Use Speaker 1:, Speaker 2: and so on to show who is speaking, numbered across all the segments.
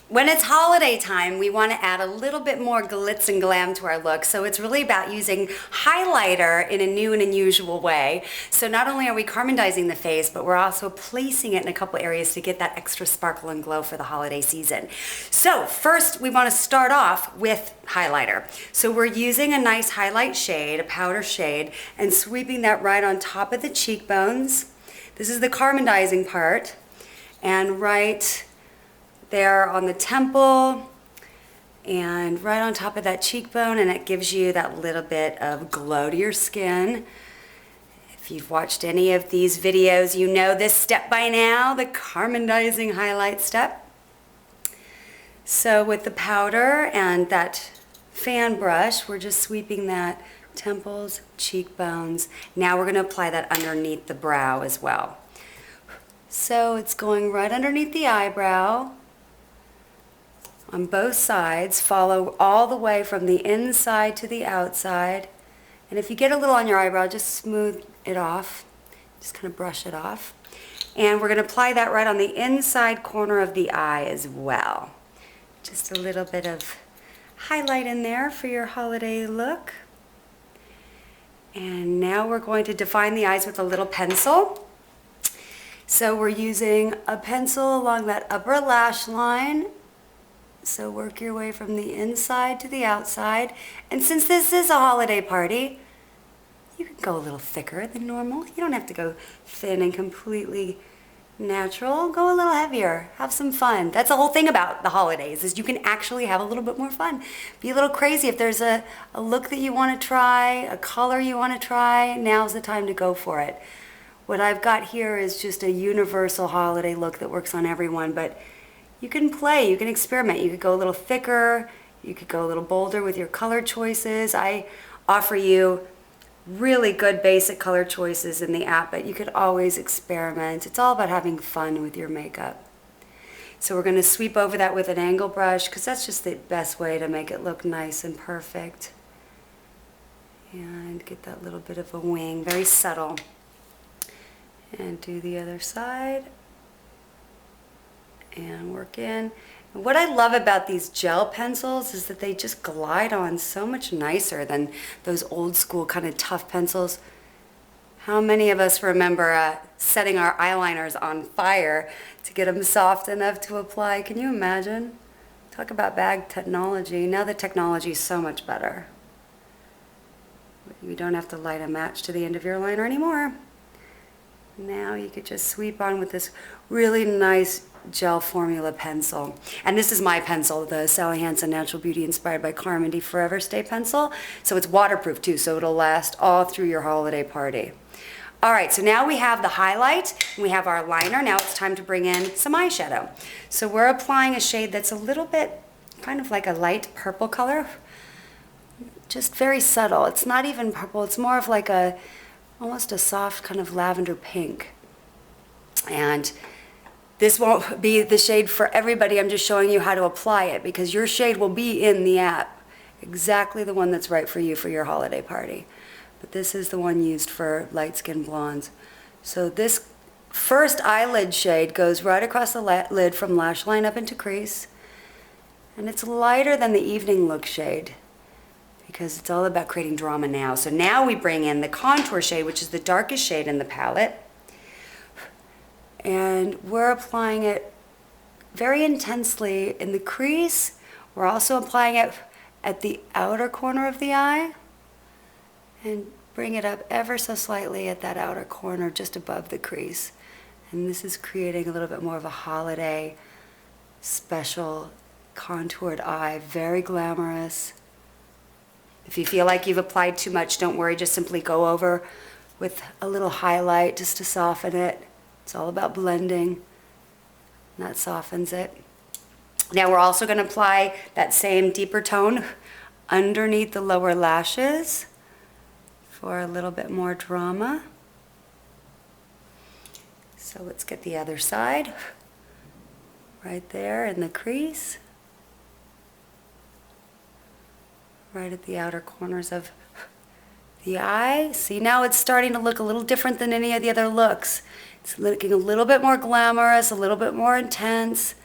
Speaker 1: When it's holiday time, we want to add a little bit more glitz and glam to our look. So it's really about using highlighter in a new and unusual way. So not only are we Carmindizing the face, but we're also placing it in a couple areas to get that extra sparkle and glow for the holiday season. So first, we want to start off with highlighter. So we're using a nice highlight shade, a powder shade, and sweeping that right on top of the cheekbones. This is the Carmindizing part. And right there on the temple and right on top of that cheekbone, and it gives you that little bit of glow to your skin. If you've watched any of these videos, you know this step by now, the Carmindizing highlight step. So with the powder and that fan brush, we're just sweeping that temples, cheekbones. Now we're going to apply that underneath the brow as well. So it's going right underneath the eyebrow on both sides. Follow all the way from the inside to the outside. And if you get a little on your eyebrow, just smooth it off. Just kind of brush it off. And we're going to apply that right on the inside corner of the eye as well. Just a little bit of highlight in there for your holiday look. And now we're going to define the eyes with a little pencil. So we're using a pencil along that upper lash line. So work your way from the inside to the outside. And since this is a holiday party, you can go a little thicker than normal. You don't have to go thin and completely natural. Go a little heavier. Have some fun. That's the whole thing about the holidays, is you can actually have a little bit more fun. Be a little crazy. If there's a look that you want to try, a color you want to try, now's the time to go for it. What I've got here is just a universal holiday look that works on everyone, but you can play, you can experiment. You could go a little thicker, you could go a little bolder with your color choices. I offer you really good basic color choices in the app, but you could always experiment. It's all about having fun with your makeup. So we're going to sweep over that with an angle brush, because that's just the best way to make it look nice and perfect. And get that little bit of a wing, very subtle. And do the other side. And work in. And what I love about these gel pencils is that they just glide on so much nicer than those old school kind of tough pencils. How many of us remember setting our eyeliners on fire to get them soft enough to apply? Can you imagine? Talk about bad technology. Now the technology is so much better. You don't have to light a match to the end of your liner anymore. Now you could just sweep on with this really nice gel formula pencil. And this is my pencil, the Sally Hansen Natural Beauty inspired by Carmindy Forever Stay pencil. So it's waterproof too, so it'll last all through your holiday party. All right, so now we have the highlight, and we have our liner. Now it's time to bring in some eyeshadow. So we're applying a shade that's a little bit kind of like a light purple color. Just very subtle. It's not even purple, it's more of like almost a soft kind of lavender pink. And this won't be the shade for everybody. I'm just showing you how to apply it, because your shade will be in the app. Exactly the one that's right for you for your holiday party. But this is the one used for light-skinned blondes. So this first eyelid shade goes right across the lid from lash line up into crease. And it's lighter than the evening look shade, because it's all about creating drama now. So now we bring in the contour shade, which is the darkest shade in the palette. And we're applying it very intensely in the crease. We're also applying it at the outer corner of the eye. And bring it up ever so slightly at that outer corner, just above the crease. And this is creating a little bit more of a holiday, special, contoured eye. Very glamorous. If you feel like you've applied too much, don't worry, just simply go over with a little highlight just to soften it. It's all about blending, and that softens it. Now we're also going to apply that same deeper tone underneath the lower lashes for a little bit more drama. So let's get the other side, right there in the crease. Right at the outer corners of the eye. See, now it's starting to look a little different than any of the other looks. It's looking a little bit more glamorous, a little bit more intense.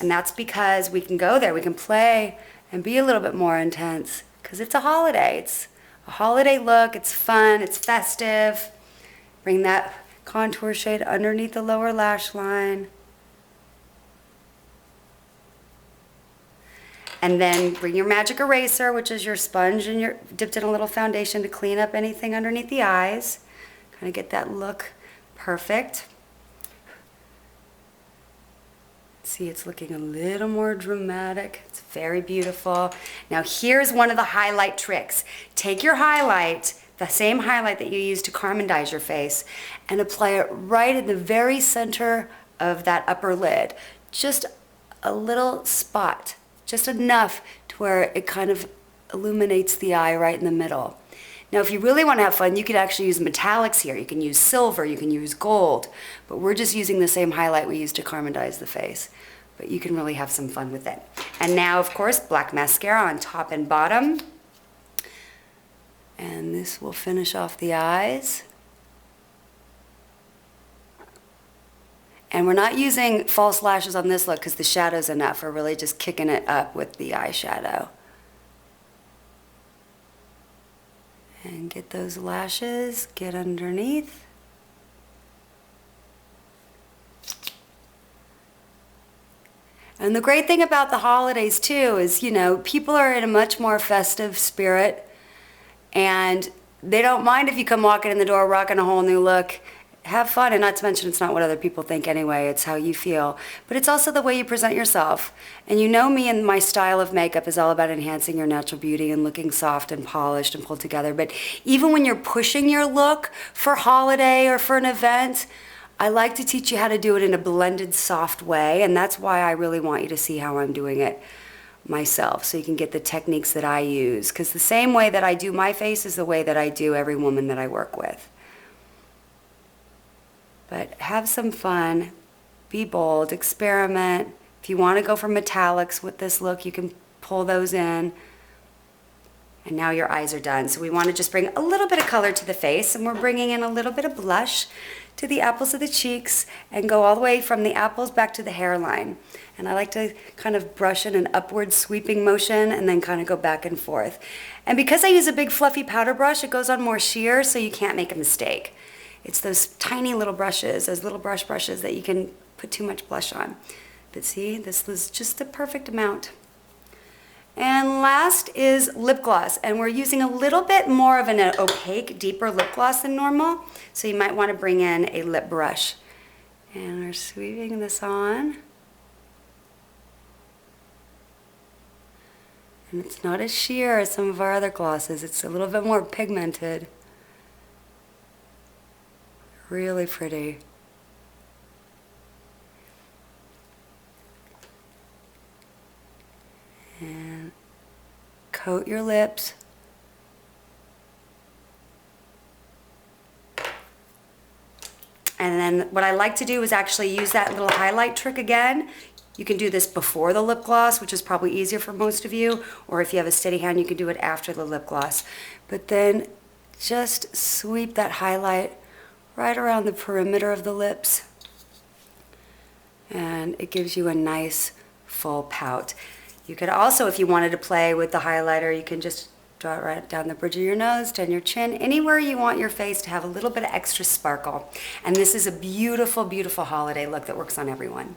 Speaker 1: And that's because we can go there, we can play and be a little bit more intense because it's a holiday. It's a holiday look, it's fun, it's festive. Bring that contour shade underneath the lower lash line. And then bring your magic eraser, which is your sponge and your dipped in a little foundation to clean up anything underneath the eyes. Kind of get that look perfect. See, it's looking a little more dramatic. It's very beautiful. Now here's one of the highlight tricks. Take your highlight, the same highlight that you use to Carmindize your face, and apply it right in the very center of that upper lid. Just a little spot, just enough to where it kind of illuminates the eye right in the middle. Now, if you really want to have fun, you could actually use metallics here. You can use silver, you can use gold, but we're just using the same highlight we used to Carmindize the face. But you can really have some fun with it. And now, of course, black mascara on top and bottom. And this will finish off the eyes. And we're not using false lashes on this look because the shadow's enough. We're really just kicking it up with the eyeshadow. And get those lashes, get underneath. And the great thing about the holidays too is, you know, people are in a much more festive spirit and they don't mind if you come walking in the door rocking a whole new look. Have fun, and not to mention it's not what other people think anyway, it's how you feel. But it's also the way you present yourself. And you know me and my style of makeup is all about enhancing your natural beauty and looking soft and polished and pulled together. But even when you're pushing your look for holiday or for an event, I like to teach you how to do it in a blended, soft way, and that's why I really want you to see how I'm doing it myself, so you can get the techniques that I use. Because the same way that I do my face is the way that I do every woman that I work with. But have some fun, be bold, experiment. If you want to go for metallics with this look, you can pull those in. And now your eyes are done. So we want to just bring a little bit of color to the face, and we're bringing in a little bit of blush to the apples of the cheeks and go all the way from the apples back to the hairline. And I like to kind of brush in an upward sweeping motion and then kind of go back and forth. And because I use a big fluffy powder brush, it goes on more sheer, so you can't make a mistake. It's those tiny little brushes, those little brushes that you can put too much blush on. But see, this was just the perfect amount. And last is lip gloss, and we're using a little bit more of an opaque, deeper lip gloss than normal, so you might want to bring in a lip brush. And we're sweeping this on. And it's not as sheer as some of our other glosses, it's a little bit more pigmented. Really pretty. And coat your lips. And then what I like to do is actually use that little highlight trick again. You can do this before the lip gloss, which is probably easier for most of you, or if you have a steady hand, you can do it after the lip gloss. But then just sweep that highlight right around the perimeter of the lips, and it gives you a nice full pout. You could also, if you wanted to play with the highlighter, you can just draw it right down the bridge of your nose, down your chin, anywhere you want your face to have a little bit of extra sparkle. And this is a beautiful, beautiful holiday look that works on everyone.